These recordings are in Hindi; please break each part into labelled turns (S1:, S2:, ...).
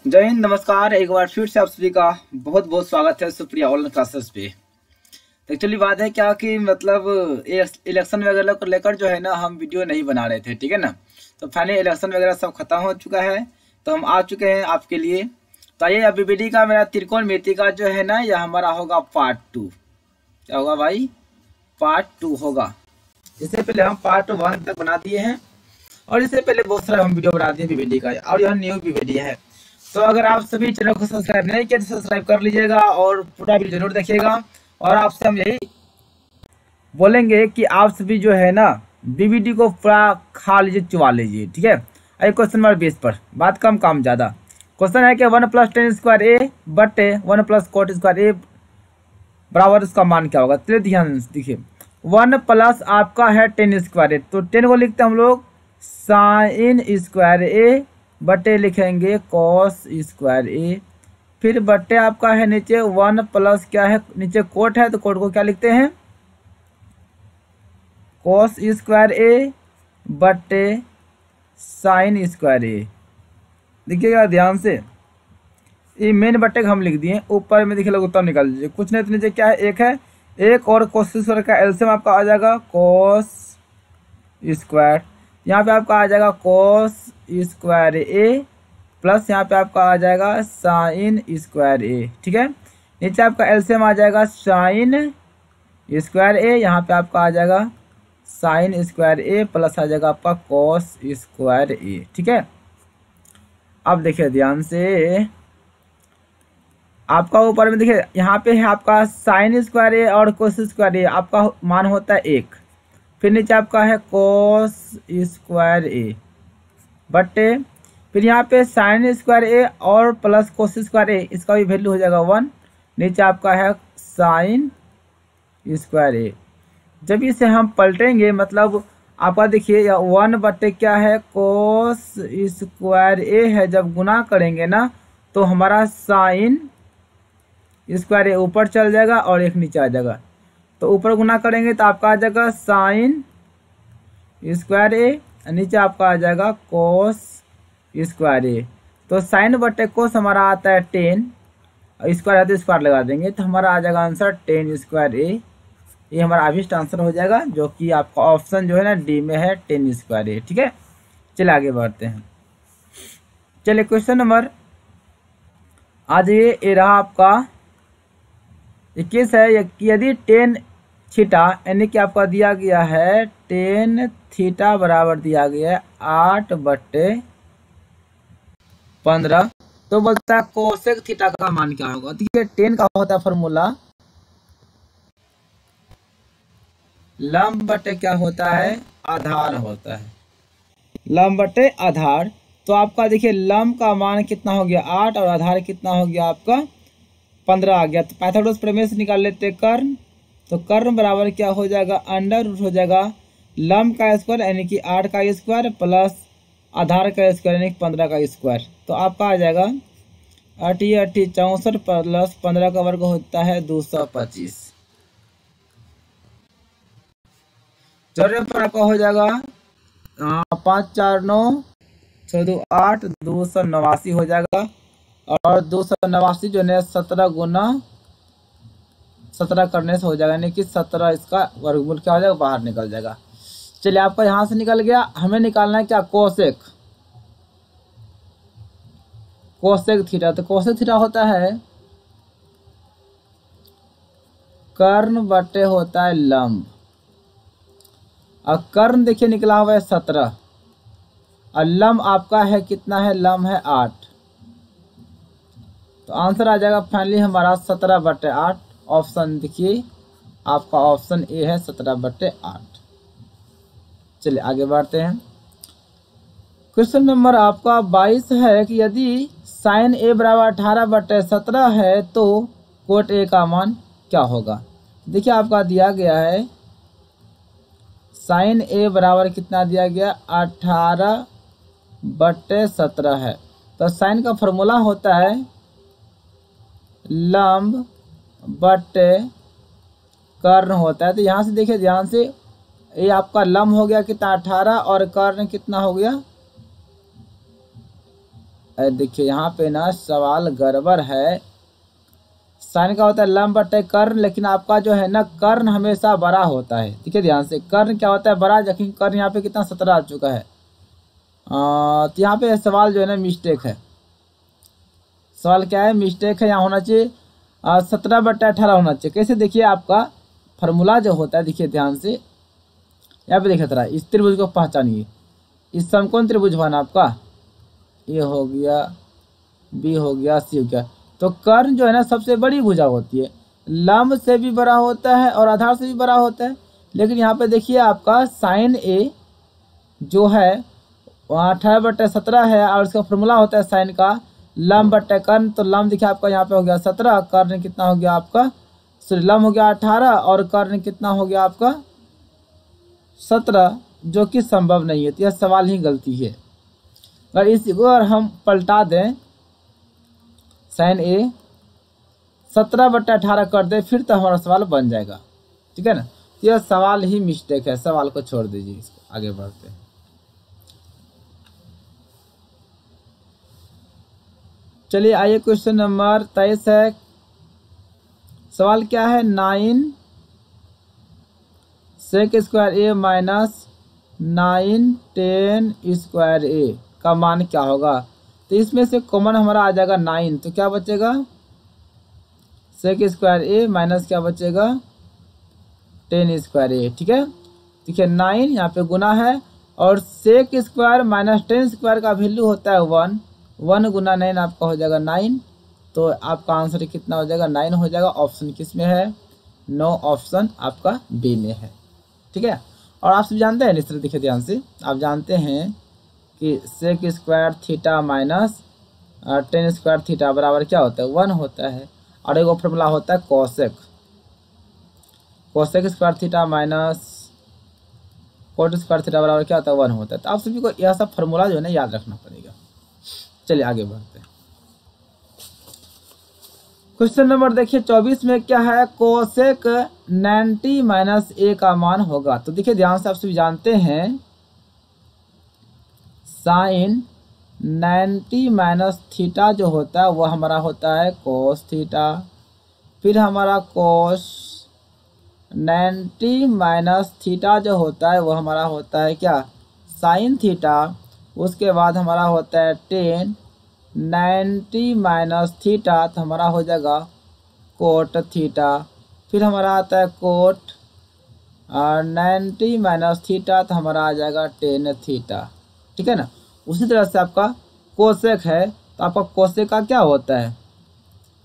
S1: जय हिंद, नमस्कार। एक बार फिर से आप सभी का बहुत बहुत स्वागत है सुप्रिया ऑनलाइन क्लासेस पे। तो एक्चुअली बात है क्या कि मतलब इलेक्शन वगैरह को लेकर जो है ना हम वीडियो नहीं बना रहे थे, ठीक है ना। तो फाइनली इलेक्शन वगैरह सब खत्म हो चुका है, तो हम आ चुके हैं आपके लिए। तो ये बीबीडी का मेरा त्रिकोणमिति का जो है ना यह हमारा होगा पार्ट 2। क्या होगा भाई? पार्ट 2 होगा। इससे पहले हम पार्ट 1 तक बना दिए हैं और इससे पहले बहुत सारे हम वीडियो बना दिए बीबीडी का, और यह न्यू बीबीडी है। तो अगर आप सभी चैनल को सब्सक्राइब नहीं किया तो सब्सक्राइब कर लीजिएगा और पूरा वीडियो जरूर देखिएगा। और आपसे हम यही बोलेंगे कि आप सभी जो है ना बीबीडी को पूरा खा लीजिए, चुवा लीजिए, ठीक है। अरे क्वेश्चन नंबर 20 पर बात कम काम ज़्यादा। क्वेश्चन है कि 1 + tan स्क्वायर ए बटे 1 + cot स्क्वायर ए बराबर इसका मान क्या होगा। चलिए ध्यान से देखिए, 1 प्लस आपका है tan स्क्वायर ए, तो 10 को लिखते हैं हम लोग साइन स्क्वायर ए बटे लिखेंगे कॉस स्क्वायर ए, फिर बटे आपका है नीचे 1 प्लस क्या है, नीचे कोट है तो कोट को क्या लिखते हैं कॉस स्क्वायर ए बटे साइन स्क्वायर ए। देखिएगा ध्यान से, ये मेन बटे हम लिख दिए, ऊपर में देखिए लोग उत्तर निकाल दीजिए। कुछ नहीं तो नीचे क्या है, एक है, एक और कॉस स्क्वायर का एलसीएम आपका आ जाएगा कॉस स्क्वायर, यहाँ पे आपका आ जाएगा कॉस स्क्वायर ए प्लस यहाँ पे आपका आ जाएगा साइन स्क्वायर ए, ठीक है। नीचे आपका एलसीएम आ जाएगा साइन स्क्वायर ए, यहाँ पे आपका आ जाएगा साइन स्क्वायर ए प्लस आ जाएगा आपका कॉस स्क्वायर ए, ठीक है। अब देखिए ध्यान से, आपका ऊपर में देखिए यहाँ पे है आपका साइन स्क्वायर ए और कोस स्क्वायर ए, आपका मान होता है 1। फिर नीचे आपका है कॉस स्क्वायर ए बटे, फिर यहाँ पे साइन स्क्वायर ए और प्लस कोस स्क्वायर ए, इसका भी वैल्यू हो जाएगा 1। नीचे आपका है साइन स्क्वायर ए। जब इसे हम पलटेंगे मतलब आपका देखिए 1 बटे क्या है कोस स्क्वायर ए है, जब गुना करेंगे ना तो हमारा साइन स्क्वायर ए ऊपर चल जाएगा और एक नीचे आ जाएगा, तो ऊपर गुना करेंगे तो आपका आ जाएगा साइन स्क्वायर ए, नीचे आपका आ जाएगा कोस स्क्वायर ए। तो साइन बटे कोस हमारा आता है 10, स्क्वायर है तो स्क्वायर लगा देंगे तो हमारा आ जाएगा आंसर 10 स्क्वायर ए। ये हमारा अभिष्ट आंसर हो जाएगा, जो कि आपका ऑप्शन जो है ना डी में है 10 स्क्वायर ए, ठीक है। चलिए आगे बढ़ते हैं। चलिए क्वेश्चन नंबर आज ये रहा आपका 21 है कि यदि tan थीटा यानी कि आपका दिया गया है tan थीटा बराबर दिया गया है 8/15, तो बोलता है कोसेक थीटा का मान क्या होगा। देखिए tan का होता है फॉर्मूला लंब बटे क्या होता है, आधार होता है, लंब बटे आधार। तो आपका देखिए लंब का मान कितना हो गया 8 और आधार कितना हो गया आपका 15 आ गया। तो पाइथागोरस प्रमेय से निकाल लेते कर्ण, तो कर्ण बराबर क्या हो जाएगा अंडर रूट हो जाएगा लंब का स्क्वायर यानी कि 8 का स्क्वायर प्लस आधार का स्क्वायर यानी कि 15 का स्क्वायर। तो आपका आ जाएगा 8 64 प्लस 15 का वर्ग होता है 225। चौरे पर आपका हो जाएगा 5 4 9 14 8 289 हो जाएगा, और 289 जो है 17 गुना 17 करने से हो जाएगा, यानी कि 17 इसका वर्गमूल क्या हो जाएगा बाहर निकल जाएगा। चलिए आपका यहाँ से निकल गया, हमें निकालना है क्या कोसेक थीटा। तो कोसेक थीटा होता है कर्ण बटे होता है लंब, और कर्ण देखिए निकला हुआ है 17 और लंब आपका है कितना है, लंब है 8। तो आंसर आ जाएगा फाइनली हमारा 17/8। ऑप्शन देखिए आपका ऑप्शन ए है 17/8। चलिए आगे बढ़ते हैं। क्वेश्चन नंबर आपका 22 है कि यदि साइन ए बराबर 18/17 है तो कोट ए का मान क्या होगा। देखिए आपका दिया गया है साइन ए बराबर कितना दिया गया 18/17 है, तो साइन का फॉर्मूला होता है लंब बटे कर्ण होता है। तो यहाँ से देखिए ध्यान से, ये आपका लंब हो गया कितना 18 और कर्ण कितना हो गया देखिए यहाँ पे ना सवाल गड़बड़ है। साइन का होता है लंब बटे कर्ण, लेकिन आपका जो है ना कर्ण हमेशा बड़ा होता है। देखिए ध्यान से, कर्ण क्या होता है बड़ा, लेकिन कर्ण यहाँ पे कितना 17 आ चुका है। तो यहाँ पे सवाल जो है ना मिस्टेक है। सवाल क्या है, मिस्टेक है। यहाँ होना चाहिए 17/18 होना चाहिए। कैसे, देखिए आपका फार्मूला जो होता है, देखिए ध्यान से यहाँ पे देखिए, इस त्रिभुज को पहचानिए। इस समकोण त्रिभुज बना आपका, ये हो गया, बी हो गया, सी हो गया। तो कर्ण जो है ना सबसे बड़ी भुजा होती है, लंब से भी बड़ा होता है और आधार से भी बड़ा होता है। लेकिन यहाँ पे देखिए आपका साइन ए जो है 18/17 है, और इसका फॉर्मूला होता है साइन का लंब बटे कर्ण। तो लंब देखिए आपका यहाँ पे हो गया 17, कर्ण कितना हो गया आपका, सॉरी लंब हो गया 18 और कर्ण कितना हो गया आपका 17, जो कि संभव नहीं है। तो यह सवाल ही गलती है। अगर इसको अगर हम पलटा दें, साइन ए 17/18 कर दे, फिर तो हमारा सवाल बन जाएगा। ठीक है ना, तो यह सवाल ही मिस्टेक है, सवाल को छोड़ दीजिए, इसको आगे बढ़ते हैं। चलिए आइए, क्वेश्चन नंबर 23 है। सवाल क्या है, 9 सेक स्क्वायर ए माइनस 9 10 स्क्वायर ए का मान क्या होगा। तो इसमें से कॉमन हमारा आ जाएगा 9, तो क्या बचेगा, सेक स्क्वायर ए माइनस क्या बचेगा 10 स्क्वायर ए। ठीक है, देखिए 9 यहाँ पे गुना है, और सेक स्क्वायर माइनस 10 स्क्वायर का वैल्यू होता है 1, 1 गुना 9 आपका हो जाएगा 9। तो आपका आंसर कितना हो जाएगा, 9 हो जाएगा। ऑप्शन किस में है, नो, ऑप्शन आपका बी में है। ठीक है, और आप सब जानते हैं निश्चित, देखिए ध्यान से, आप जानते हैं कि sec square theta minus 10 square theta बराबर क्या होता है, 1 होता है। और एक फॉर्मूला होता है cosec, cosec square theta minus cot square theta बराबर क्या होता है, 1 होता है। तो आप सभी को यह सब फॉर्मूला जो है ना याद रखना पड़ेगा। चलिए आगे बढ़ते हैं। क्वेश्चन नंबर देखिए 24 में क्या है, कोसेक 90 माइनस ए का मान होगा। तो देखिए ध्यान से, आप सभी जानते हैं साइन 90 माइनस थीटा जो होता है वह हमारा होता है कोस थीटा। फिर हमारा कोस 90 माइनस थीटा जो होता है वह हमारा होता है क्या, साइन थीटा। उसके बाद हमारा होता है 10 90 माइनस थीटा, तो हमारा हो जाएगा कोट थीटा। फिर हमारा आता है कोट 90 माइनस थीटा, तो हमारा आ जाएगा 10 थीटा। ठीक है ना, उसी तरह से आपका कोसेक है, तो आपका कोसेक का क्या होता है,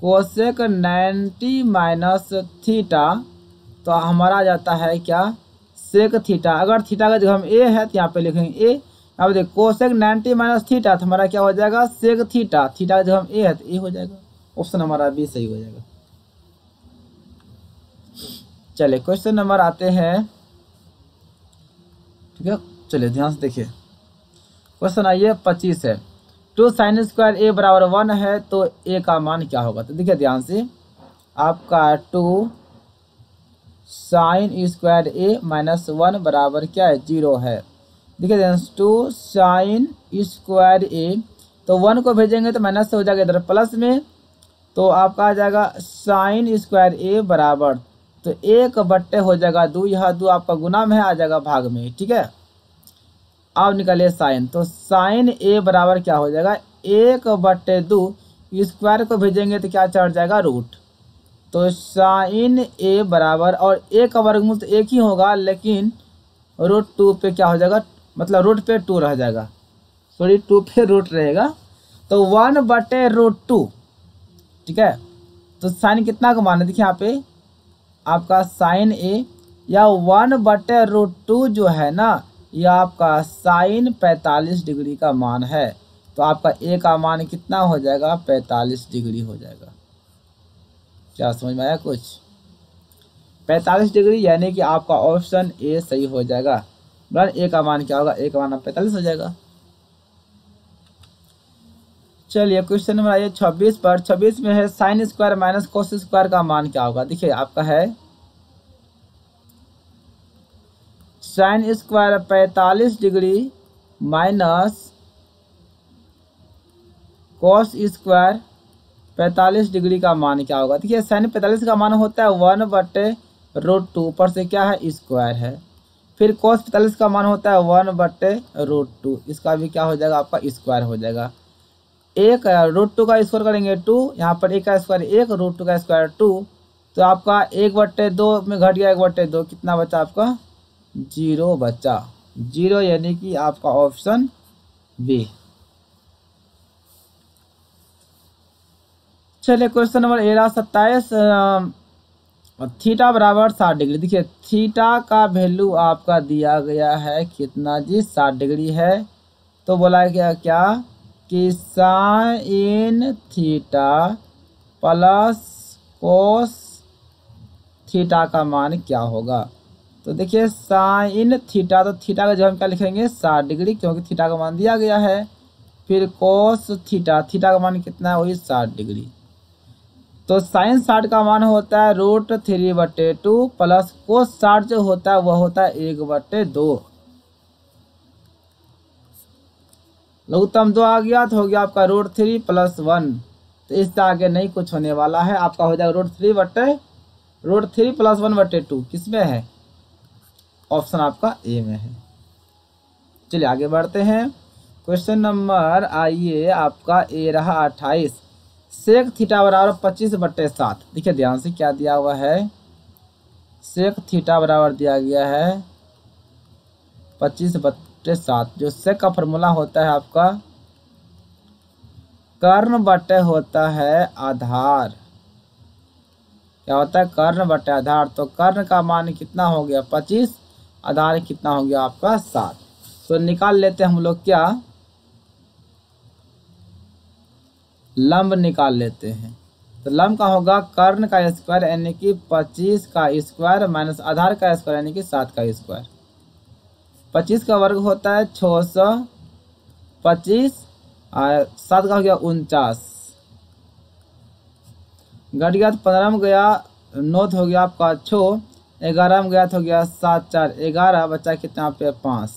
S1: कोसेक 90 माइनस थीटा, तो हमारा आ जाता है क्या, सेक थीटा। अगर थीटा का जगह हम ए है तो यहाँ पे लिखेंगे ए। अब देखो कोसेक 90 माइनस थीटा, तो हमारा क्या हो जाएगा, सेक थीटा। थीटा का जगह हम ए है तो ए हो जाएगा। ऑप्शन हमारा बी सही हो जाएगा। चलिए क्वेश्चन नंबर आते हैं। ठीक है, चलिए ध्यान से देखिए, क्वेश्चन आइए 25 है। 2 साइन स्क्वायर ए बराबर 1 है, तो ए का मान क्या होगा। तो देखिए ध्यान से, आपका 2 साइन स्क्वायर ए माइनस 1 बराबर क्या है, 0 है। देखिए ध्यान से, 2 साइन स्क्वायर ए, तो 1 को भेजेंगे तो माइनस से हो जाएगा इधर प्लस में, तो आपका आ जाएगा साइन स्क्वायर ए बराबर, तो 1/2 हो जाएगा 2, यह 2 आपका गुना में है, आ जाएगा भाग में। ठीक है, अब निकालिए साइन, तो साइन ए बराबर क्या हो जाएगा, 1/2, स्क्वायर को भेजेंगे तो क्या चढ़ जाएगा, रूट। तो साइन ए बराबर, और ए का वर्गमूल तो एक ही होगा, लेकिन √2 पे क्या हो जाएगा, मतलब रूट पे 2 रह जाएगा, सॉरी 2 पे रूट रहेगा, तो 1/√2। ठीक है, तो साइन कितना का मान है, देखिए यहाँ पे आपका साइन ए या 1/√2 जो है ना, यह आपका साइन 45 डिग्री का मान है। तो आपका ए का मान कितना हो जाएगा, 45 डिग्री हो जाएगा। क्या समझ में आया कुछ, 45 डिग्री, यानी कि आपका ऑप्शन ए सही हो जाएगा। ए का मान क्या होगा, ए का मान 45 हो जाएगा। चलिए क्वेश्चन नंबर आइए 26 पर। 26 में है sine square minus cos square का मान क्या होगा। देखिए आपका है sine square 45 degree minus cos square 45 degree का मान क्या होगा। देखिए साइन 45 का मान होता है 1/√2, ऊपर से क्या है स्क्वायर है। फिर कोस 45 का मान होता है 1/√2, इसका भी क्या हो जाएगा आपका स्क्वायर हो जाएगा। एक √2 का स्क्वायर करेंगे 2, यहाँ पर एक का स्क्वायर 1, √2 का स्क्वायर 2, तो आपका 1/2 में घट गया 1/2, कितना बचा आपका 0 बचा, 0 यानी कि आपका ऑप्शन बी। चलिए क्वेश्चन नंबर 27, थीटा बराबर 60 डिग्री। देखिए थीटा का वैल्यू आपका दिया गया है कितना जी 60 डिग्री है। तो बोला गया क्या कि sine theta plus cos theta का मान क्या होगा। तो देखिए साइन थीटा, तो थीटा का जो हम क्या लिखेंगे 60 डिग्री, क्योंकि थीटा का मान दिया गया है। फिर कोस थीटा, थीटा का मान कितना है वही 60 डिग्री। तो साइन 60 का मान होता है √3/2 प्लस कोस 60 जो होता है वह होता है 1/2। लघुत्तम 2 आ गया तो हो गया आपका √3 + 1, तो इससे आगे नहीं कुछ होने वाला है, आपका हो जाएगा √3 + 1/2, किसमें है ऑप्शन आपका ए में है। चलिए आगे बढ़ते हैं। क्वेश्चन नंबर आइए आपका ए रहा 28, सेक थीटा बराबर 25/7। देखिए ध्यान से क्या दिया हुआ है, सेक थीटा बराबर दिया गया है 25/7। जो सेक का फॉर्मूला होता है आपका कर्ण बटे होता है आधार, क्या होता है कर्ण बटे आधार। तो कर्ण का मान कितना हो गया 25, आधार कितना हो गया आपका 7। तो निकाल लेते हैं हम लोग क्या, लंब निकाल लेते हैं। तो लंब का होगा कर्ण का स्क्वायर यानी कि 25 का स्क्वायर माइनस आधार का स्क्वायर यानी कि 7 का स्क्वायर। 25 का वर्ग होता है 625, 7 का हो गया 49, घट गया तो 15 में गया 9 हो गया आपका 6, 11 में गया तो हो गया 7 4 11, बचा कितना पे 5।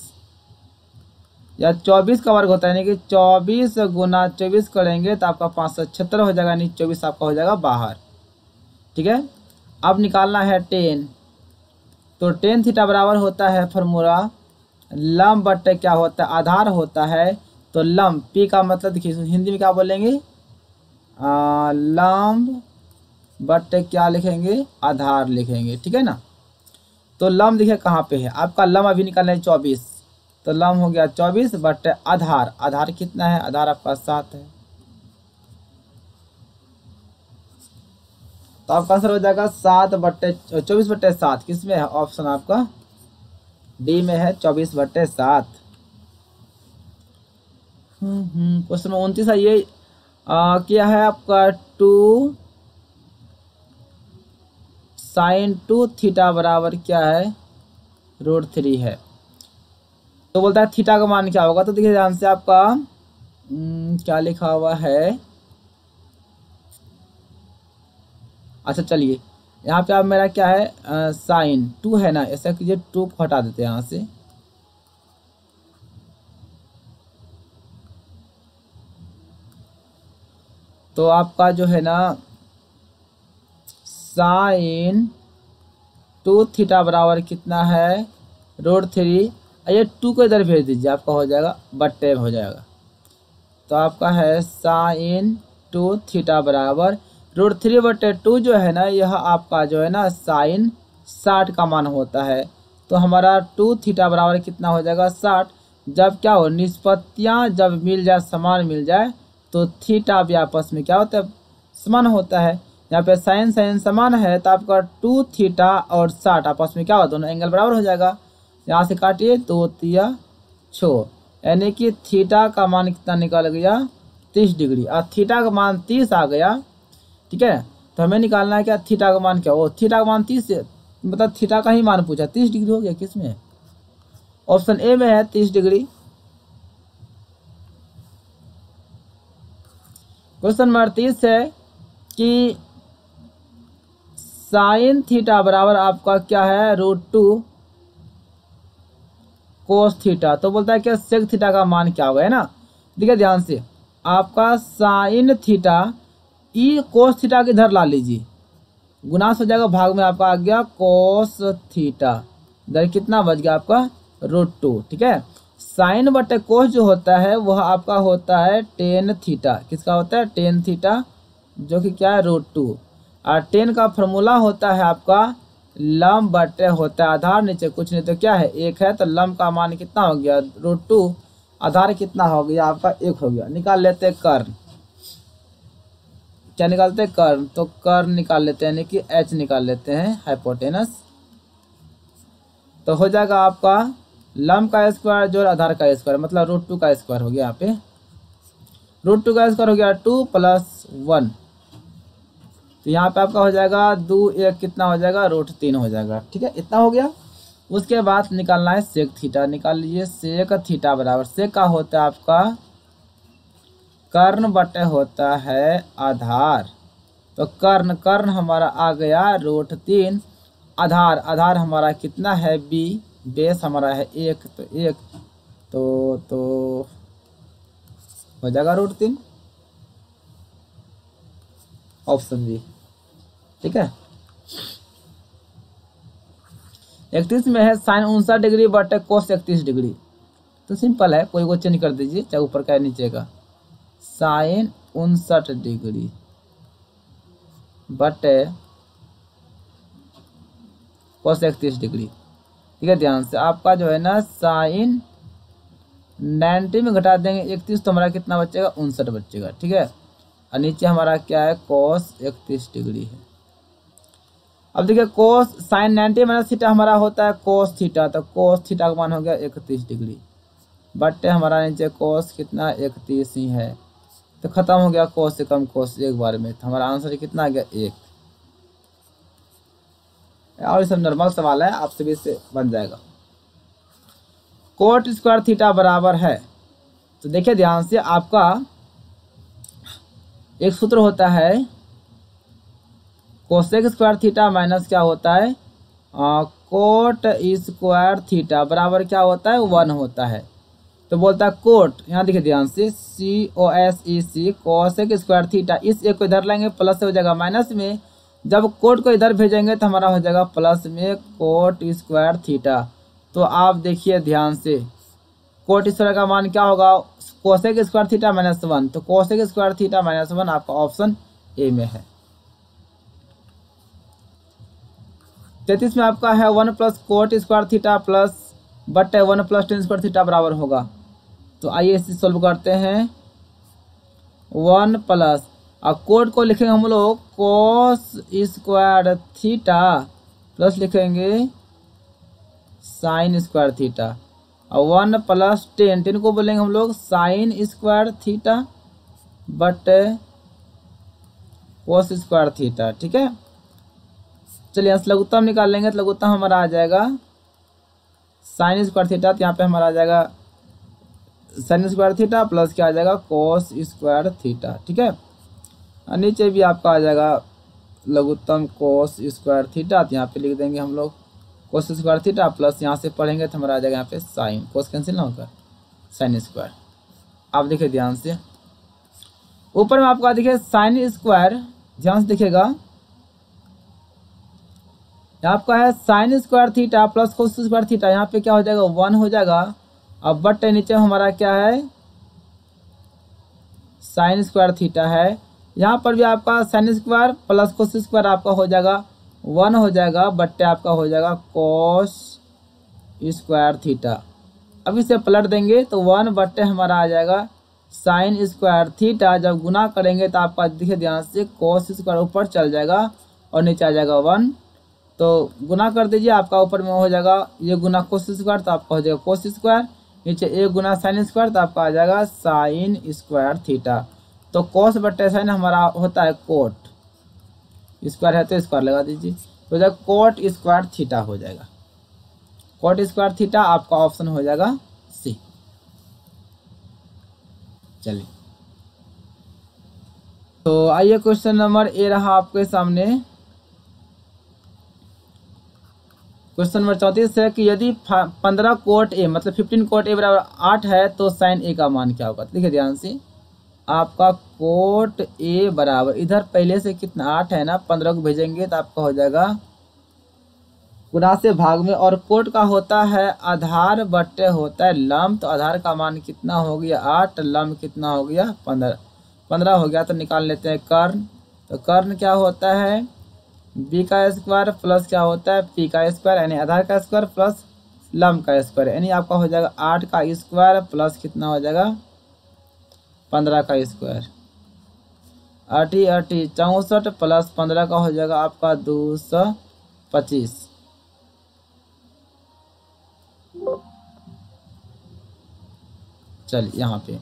S1: या 24 का वर्ग होता है यानी कि 24 गुना 24 करेंगे तो आपका 576 हो जाएगा, यानी 24 आपका हो जाएगा बाहर। ठीक है, अब निकालना है 10। तो tan थीटा बराबर होता है फॉर्मूला लंब बटे क्या होता है आधार होता है। तो लंब p का मतलब देखिए हिंदी में क्या बोलेंगे, लंब बटे क्या लिखेंगे आधार लिखेंगे। ठीक है ना, तो लंब देखिए कहाँ पे है आपका, लंब अभी निकालना है 24, तो लंब हो गया 24 बटे आधार, आधार कितना है आधार आपका 7 है। तो आपका आंसर हो जाएगा 24/7, किस में है ऑप्शन आपका डी में है 24/7। क्वेश्चन 29 है ये, क्या है आपका 2 sin 2 थीटा बराबर क्या है √3 है। तो बोलता है थीटा का मान क्या होगा। तो देखिए ध्यान से आपका क्या लिखा हुआ है, अच्छा चलिए यहाँ पे आप मेरा क्या है साइन 2 है ना, ऐसा कीजिए 2 को हटा देते हैं यहाँ से। तो आपका जो है ना साइन 2 थीटा बराबर कितना है √3, ये 2 को इधर भेज दीजिए, आपका हो जाएगा बट्टे हो जाएगा। तो आपका है साइन 2 थीटा बराबर √3/2 जो है ना, यह आपका जो है ना साइन 60 का मान होता है। तो हमारा 2 थीटा बराबर कितना हो जाएगा 60। जब क्या हो निष्पत्तियाँ जब मिल जाए समान मिल जाए तो थीटा भी आपस में क्या होता है समान होता है। यहाँ पे साइन साइन समान है तो आपका 2 थीटा और 60 आपस में क्या हो दोनों एंगल बराबर हो जाएगा। यहाँ से काटिए 2 तिया 6, यानी कि थीटा का मान कितना निकल गया 30 डिग्री, और थीटा का मान 30 आ गया। ठीक है, तो हमें निकालना है क्या थीटा का मान क्या हो, थीटा का मान 30 मतलब थीटा का ही मान पूछा, 30 डिग्री हो गया, किस में ऑप्शन ए में है 30 डिग्री। क्वेश्चन नंबर 30 है कि साइन थीटा बराबर आपका क्या है √2 कोस थीटा। तो बोलता है क्या सेक थीटा का मान क्या होगा, है ना। देखिए ध्यान से आपका sine theta E cos theta के इधर ला लीजिए, गुनास हो जाएगा, भाग में आपका आ गया कोस थीटा, इधर कितना बच गया आपका √2। ठीक है, साइन बटे कोस जो होता है वह आपका होता है टेन थीटा। किसका होता है? टेन थीटा, जो कि क्या है √2। और टेन का फॉर्मूला होता है आपका लंब बटे होता है आधार, नीचे कुछ नहीं तो क्या है 1 है, तो लंब का मान कितना हो गया √2, आधार कितना हो गया आपका 1 हो गया। निकाल लेते हैं कर्ण, क्या निकालते हैं कर्ण, तो कर्ण निकाल लेते हैं, यानी कि h निकाल लेते हैं हाइपोटेनस। तो हो जाएगा आपका लंब का स्क्वायर जो आधार का स्क्वायर, मतलब √2 का स्क्वायर हो गया। यहाँ पे √2 का स्क्वायर हो गया 2 + 1, तो यहाँ पे आपका हो जाएगा 2 1 कितना हो जाएगा √3 हो जाएगा। ठीक है, इतना हो गया। उसके बाद निकालना है सेक थीटा, निकाल लीजिए सेक थीटा बराबर, सेक का होता है आपका कर्ण बटे होता है आधार, तो कर्ण हमारा आ गया √3, आधार हमारा कितना है b, बेस हमारा है 1, तो 1 तो हो जाएगा √3, ऑप्शन बी। ठीक है, 31 में है साइन 59 डिग्री बटे कोस 31 डिग्री, तो सिंपल है, कोई को चेंज कर दीजिए, चाहे ऊपर का नीचे का, साइन 59 डिग्री बटे कोस 31 डिग्री। ठीक है, ध्यान से आपका जो है ना साइन 90 में घटा देंगे 31, तो हमारा कितना बचेगा 59 बचेगा। ठीक है, और नीचे हमारा क्या है कोस 31 डिग्री है। अब देखिए कोस साइन 90 माइनस थीटा हमारा होता है कोस थीटा, तो कोस थीटा का मान हो गया 31 डिग्री बटे हमारा नीचे कोस कितना 31 ही है, तो खत्म हो गया कोस से कम कोस एक बार में, तो हमारा आंसर कितना आ गया 1। और ये सब नॉर्मल सवाल है, आपसे भी इससे बन जाएगा। कोट स्क्वायर थीटा बराबर है, तो देखिए ध्यान से, आपका एक सूत्र होता है कोसेक स्क्वायर थीटा माइनस क्या होता है कोट स्क्वायर थीटा बराबर क्या होता है 1 होता है। तो बोलता है कोट, यहाँ देखिए ध्यान से COSEC कोसेक स्क्वायर थीटा, इस एक को इधर लेंगे प्लस से हो जाएगा माइनस में, जब कोट को इधर भेजेंगे तो हमारा हो जाएगा प्लस में कोट स्क्वायर थीटा। तो आप देखिए ध्यान से, कोट स्क्वायर का मान क्या होगा कोसेक स्क्वायर थीटा -1, तो कोसेक स्क्वायर थीटा -1 आपका ऑप्शन ए में है। 33 में आपका है 1 + कोट स्क्वायर थीटा प्लस बटे 1 + टेन स्क्वायर थीटा बराबर होगा। तो आइए इसे सोल्व करते हैं। 1 प्लस, और कोट को लिखेंगे हम लोग कोस स्क्वायर थीटा प्लस लिखेंगे साइन स्क्वायर थीटा, और 1 + 10 को बोलेंगे हम लोग साइन स्क्वायर थीटा बटे कोस स्क्वायर थीटा। ठीक है, चलिए यहाँ से लघुत्तम निकाल लेंगे, तो लघुत्तम हमारा आ जाएगा साइन स्क्वायर थीटा, तो यहाँ पे हमारा आ जाएगा साइन स्क्वायर थीटा प्लस क्या आ जाएगा कोस स्क्वायर थीटा। ठीक है, और नीचे भी आपका आ जाएगा लघुत्तम कोस स्क्वायर थीटा, तो यहाँ पे लिख देंगे हम लोग कोस स्क्वायर थीटा प्लस यहाँ से पढ़ेंगे तो हमारा आ जाएगा यहाँ पे साइन, कोस कैंसिल ना होकर साइन स्क्वायर। आप देखिए ध्यान से, ऊपर में आपका देखिए साइन स्क्वायर, ध्यान से देखिएगा, आपका है sine square theta plus cos square theta, यहाँ पे क्या हो जाएगा 1 हो जाएगा। अब बटे नीचे हमारा क्या है साइन स्क्वायर थीटा है, यहाँ पर भी आपका sine square plus cos square आपका हो जाएगा 1 हो जाएगा, बट्टे आपका हो जाएगा कोस स्क्वायर थीटा। अब इसे पलट देंगे तो 1 बट्टे हमारा आ जाएगा साइन स्क्वायर थीटा, जब गुना करेंगे तो आपका देखिए ध्यान से कोस स्क्वायर ऊपर चल जाएगा और नीचे आ जाएगा 1, तो गुना कर दीजिए, आपका ऊपर में हो जाएगा ये गुना कोस स्क्वायर, तो आपका हो जाएगा कोस स्क्वायर, नीचे 1 गुना साइन स्क्वायर, तो आपका आ जाएगा साइन स्क्वायर थीटा। तो कोस बट्टे साइन हमारा होता है कोट, स्क्वायर है तो स्क्वायर लगा दीजिए, तो जब कोट स्क्वायर थीटा हो जाएगा, कोट स्क्वायर थीटा आपका ऑप्शन हो जाएगा सी। चलिए, तो आइए क्वेश्चन नंबर ए रहा आपके सामने। क्वेश्चन नंबर 34 है कि यदि 15 कोट ए मतलब 15 कोट ए बराबर 8 है तो साइन ए का मान क्या होगा। देखिए ध्यान से, आपका कोट ए बराबर, इधर पहले से कितना 8 है ना, 15 को भेजेंगे तो आपका हो जाएगा गुणा से भाग में, और कोट का होता है आधार बट्टे होता है लंब, तो आधार का मान कितना हो गया 8, लंब कितना हो गया 15 हो गया। तो निकाल लेते हैं कर्ण। तो कर्ण क्या होता है बी का स्क्वायर प्लस क्या होता है पी का स्क्वायर, यानी आधार का स्क्वायर प्लस लंब का स्क्वायर, यानी आपका हो जाएगा 8 का स्क्वायर प्लस कितना हो जाएगा 15 का स्क्वायर। 8 64 प्लस 15 का हो जाएगा आपका 225। चलिए यहाँ पे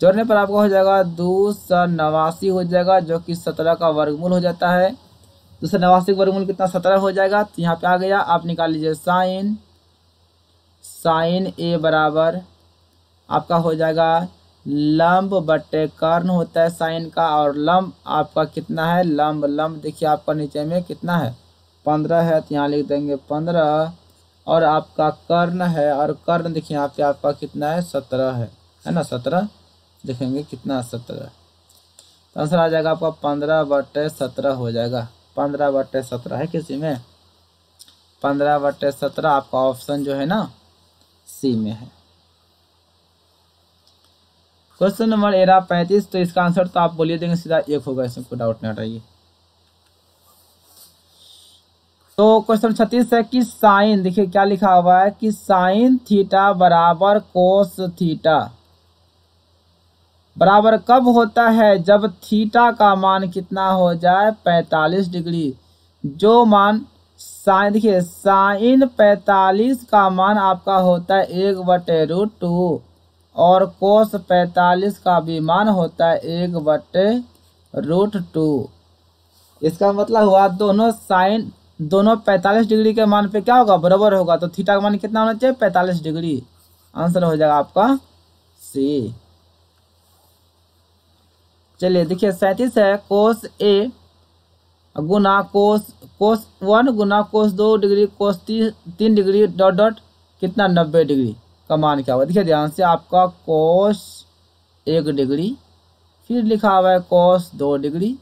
S1: जोड़ने पर आपका हो जाएगा 289 हो जाएगा, जो कि 17 का वर्गमूल हो जाता है। 289 वर्गमूल कितना 17 हो जाएगा। तो यहाँ पे आ गया, आप निकाल लीजिए साइन ए बराबर आपका हो जाएगा लंब बट्टे कर्ण होता है साइन का, और लंब आपका कितना है लंब देखिए आपका नीचे में कितना है 15 है, तो यहाँ लिख देंगे 15, और आपका कर्ण है, और कर्ण देखिए यहाँ पे आपका कितना है 17 है ना 17, देखेंगे कितना 17, तो आंसर आ जाएगा आपका 15/17 हो जाएगा। 15/17 है किसी में 15/17 आपका ऑप्शन जो है ना सी में है। क्वेश्चन नंबर 35, तो इसका आंसर तो आप बोलिए देंगे सीधा 1 होगा, इसमें कोई डाउट नहीं हटाइए। तो क्वेश्चन 36 है कि साइन, देखिए क्या लिखा हुआ है कि साइन थीटा बराबर कोस थीटा बराबर कब होता है, जब थीटा का मान कितना हो जाए 45 डिग्री। जो मान साइन, देखिए साइन 45 का मान आपका होता है 1/√2, और कोस 45 का भी मान होता है 1/√2। इसका मतलब हुआ दोनों 45 डिग्री के मान पे क्या होगा बराबर होगा, तो थीटा का मान कितना होना चाहिए 45 डिग्री। आंसर हो जाएगा आपका सी। चलिए देखिए 37 है कोस ए गुना कोस 1 गुना कोस 2 डिग्री कोस 3 डिग्री डॉट डॉट कितना 90 डिग्री का मान क्या होगा। देखिए ध्यान से, आपका कोस 1 डिग्री, फिर लिखा हुआ है कोस 2 डिग्री,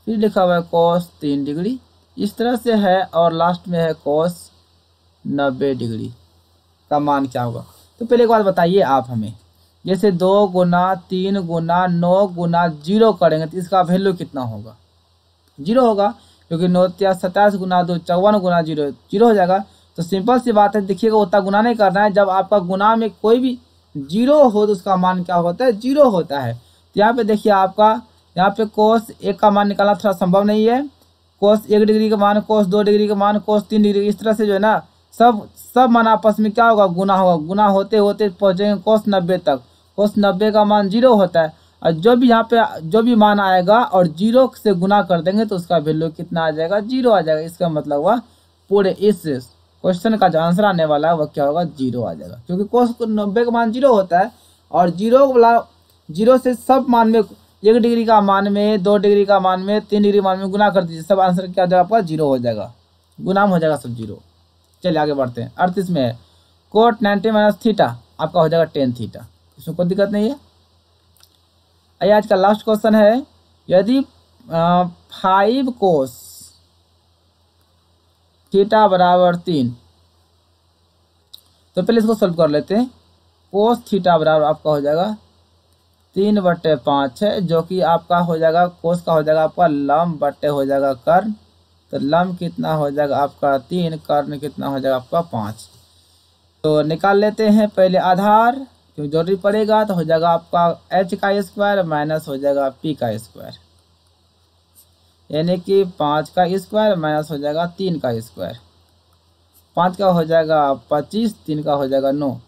S1: फिर लिखा हुआ है कोस 3 डिग्री, इस तरह से है, और लास्ट में है कोस 90 डिग्री का मान क्या होगा। तो पहले एक बात बताइए आप हमें, जैसे 2 गुना 3 गुना 9 गुना 0 करेंगे तो इसका वैल्यू कितना होगा 0 होगा, क्योंकि 9 × 27 गुना 2 54 गुना 0 हो जाएगा। तो सिंपल सी बात है, देखिएगा उतना गुना नहीं करना है, जब आपका गुना में कोई भी 0 हो तो उसका मान क्या होता है 0 होता है। तो यहाँ पे देखिए आपका यहाँ पे कोस 1 का मान निकालना थोड़ा संभव नहीं है, कोस 1 डिग्री का मान कोस 2 डिग्री का मान कोस 3 डिग्री, इस तरह से जो है ना सब मान आपस में क्या होगा गुना होगा, गुना होते होते पहुँचेंगे कोस 90 तक। कोस 90 का मान 0 होता है, और जो भी यहाँ पे जो भी मान आएगा और 0 से गुना कर देंगे तो उसका वैल्यू कितना आ जाएगा 0 आ जाएगा। इसका मतलब हुआ पूरे इस क्वेश्चन का जो आंसर आने वाला है वह क्या होगा 0 आ जाएगा, क्योंकि कोस 90 का मान 0 होता है, और 0 से सब मान में 1 डिग्री का मान में 2 डिग्री का मान में 3 डिग्री मान में गुना कर दीजिए, सब आंसर क्या हो जाएगा आपका 0 हो जाएगा, गुना हो जाएगा सब 0। चलिए आगे बढ़ते हैं। 38 में है कोट 90 - थीटा आपका हो जाएगा 10 थीटा, इसमें कोई दिक्कत नहीं है। आइए आज का लास्ट क्वेश्चन है, यदि 5 कोस थीटा बराबर 3, तो पहले इसको सॉल्व कर लेते हैं। कोस थीटा बराबर आपका हो जाएगा 3/5 है, जो कि आपका हो जाएगा कोस का हो जाएगा आपका लंब बट्टे हो जाएगा कर्ण, तो लंब कितना हो जाएगा आपका 3, कर्ण कितना हो जाएगा आपका 5। तो निकाल लेते हैं पहले आधार, क्यों जरूरी पड़ेगा, तो हो जाएगा आपका h का स्क्वायर माइनस हो जाएगा p का स्क्वायर, यानी कि 5 का स्क्वायर माइनस हो जाएगा 3 का स्क्वायर। 5 का हो जाएगा 25, 3 का हो जाएगा 9,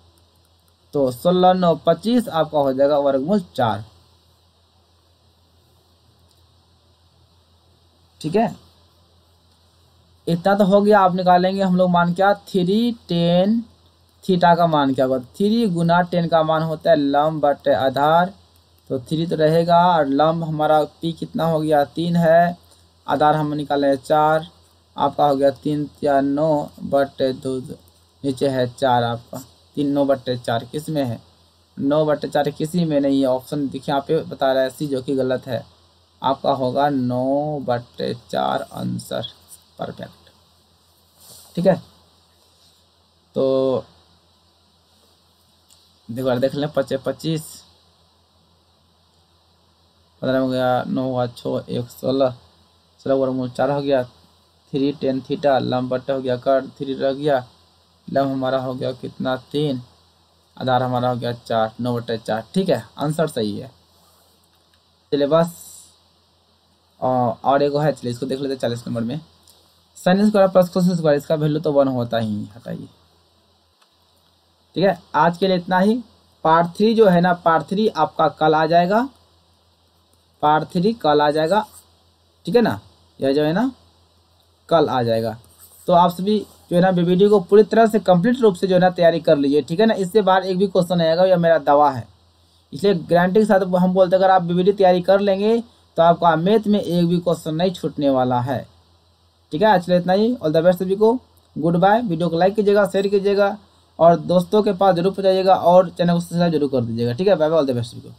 S1: तो 16 9 25 आपका हो जाएगा वर्गमूल 4। ठीक है, इतना तो हो गया। आप निकालेंगे हम लोग मान क्या 3 10 थीटा का मान क्या होगा, 3 गुना 10 का मान होता है लंब बटे आधार, तो 3 तो रहेगा, और लंब हमारा p कितना हो गया 3 है, आधार हम निकाले 4, आपका हो गया 3 या 9/2, नीचे है 4 आपका 3 9/4 किस में है 9/4 किसी में नहीं है। ऑप्शन देखिए यहाँ पे बता रहा है सी, जो कि गलत है। आपका होगा 9/4 आंसर परफेक्ट। ठीक है, तो देखो देख लें। 25 15 हो गया, 9 हुआ 6 1 16 16 वर्गमूल 4 हो गया। 3 tan थीटा, लंब बट्टा हो गया कर 3 रह गया। लंब हमारा हो गया कितना 3, आधार हमारा हो गया 4, 9/4। ठीक है, आंसर सही है। चलिए बस और एक है, चलिए इसको देख लेते हैं 40 नंबर में। Sine square plus cosine square, इसका वैल्यू तो 1 होता ही, हटाइए। ठीक है, आज के लिए इतना ही। पार्ट 3 जो है ना, पार्ट 3 आपका कल आ जाएगा। पार्ट 3 कल आ जाएगा, ठीक है ना, यह जो है ना कल आ जाएगा। तो आप सभी जो है ना वीडियो को पूरी तरह से कंप्लीट रूप से जो है ना तैयारी कर लीजिए। ठीक है ना, इससे बाहर एक भी क्वेश्चन आएगा, यह मेरा दावा है। इसलिए गारंटी के साथ हम बोलते हैं, अगर आप वीडियो तैयारी कर लेंगे तो आपका मैथ में एक भी क्वेश्चन नहीं छूटने वाला है। ठीक है, आज के लिए इतना ही। ऑल द बेस्ट सभी को, गुड बाय। वीडियो को लाइक कीजिएगा, शेयर कीजिएगा और दोस्तों के पास जरूर पहुंचाइएगा और चैनल को सब्सक्राइब जरूर कर दीजिएगा। ठीक है, bye bye, all the best सभी को।